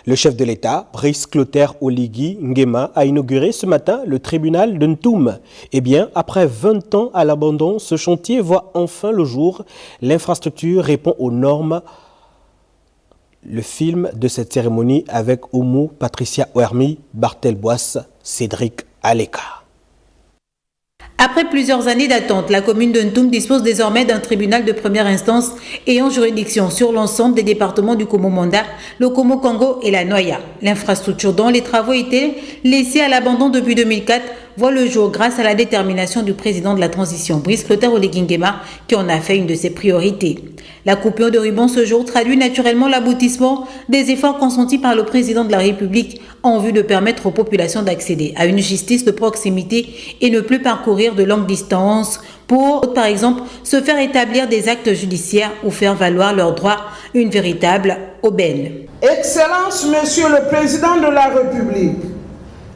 Le chef de l'État, Brice Clotaire Oligui Nguema, a inauguré ce matin le tribunal de Ntoum. Eh bien, après 20 ans à l'abandon, ce chantier voit enfin le jour. L'infrastructure répond aux normes. Le film de cette cérémonie avec Oumou, Patricia Ouermi, Bartel Boisse, Cédric Aleka. Après plusieurs années d'attente, la commune de Ntoum dispose désormais d'un tribunal de première instance ayant juridiction sur l'ensemble des départements du Komo-Manda, le Komo-Kongo et la Noya. L'infrastructure dont les travaux étaient laissés à l'abandon depuis 2004 voit le jour grâce à la détermination du président de la transition, Brice Clotaire Oligui Nguema, qui en a fait une de ses priorités. La coupure de ruban ce jour traduit naturellement l'aboutissement des efforts consentis par le président de la République en vue de permettre aux populations d'accéder à une justice de proximité et ne plus parcourir de longues distances pour, par exemple, se faire établir des actes judiciaires ou faire valoir leurs droits, une véritable aubaine. Excellence, Monsieur le Président de la République,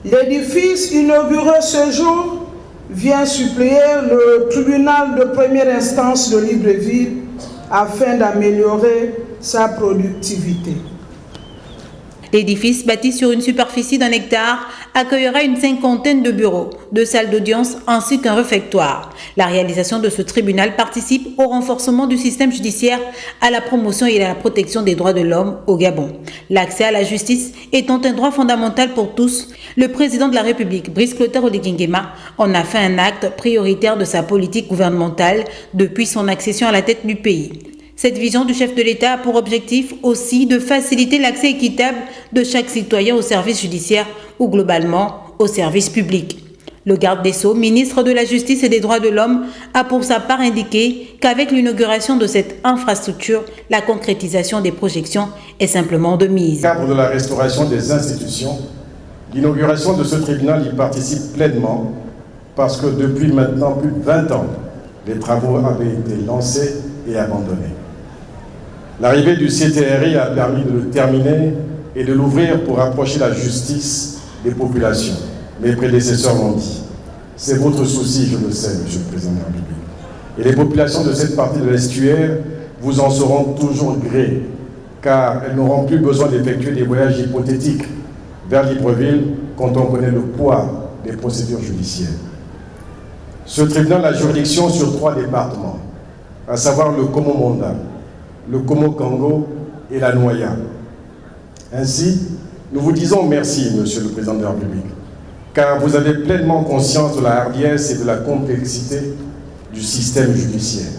l'édifice inauguré ce jour vient suppléer le tribunal de première instance de Libreville afin d'améliorer sa productivité. L'édifice, bâti sur une superficie d'1 hectare, accueillera une 50aine de bureaux, 2 salles d'audience ainsi qu'un réfectoire. La réalisation de ce tribunal participe au renforcement du système judiciaire, à la promotion et à la protection des droits de l'homme au Gabon. L'accès à la justice étant un droit fondamental pour tous, le président de la République, Brice Clotaire Oligui Nguema, en a fait un acte prioritaire de sa politique gouvernementale depuis son accession à la tête du pays. Cette vision du chef de l'État a pour objectif aussi de faciliter l'accès équitable de chaque citoyen au service judiciaire ou globalement au service public. Le garde des Sceaux, ministre de la Justice et des Droits de l'Homme, a pour sa part indiqué qu'avec l'inauguration de cette infrastructure, la concrétisation des projections est simplement de mise. Dans le cadre de la restauration des institutions, l'inauguration de ce tribunal y participe pleinement parce que depuis maintenant plus de 20 ans, les travaux avaient été lancés et abandonnés. L'arrivée du CTRI a permis de le terminer et de l'ouvrir pour rapprocher la justice des populations. Mes prédécesseurs l'ont dit. C'est votre souci, je le sais, Monsieur le Président de la République. Et les populations de cette partie de l'estuaire vous en seront toujours gré, car elles n'auront plus besoin d'effectuer des voyages hypothétiques vers Libreville quand on connaît le poids des procédures judiciaires. Ce tribunal a juridiction sur 3 départements, à savoir le Komo-Manda, le Komo-Kongo et la Noya. Ainsi, nous vous disons merci, Monsieur le Président de la République, car vous avez pleinement conscience de la hardiesse et de la complexité du système judiciaire.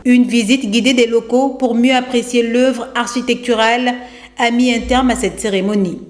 Une visite guidée des locaux pour mieux apprécier l'œuvre architecturale a mis un terme à cette cérémonie.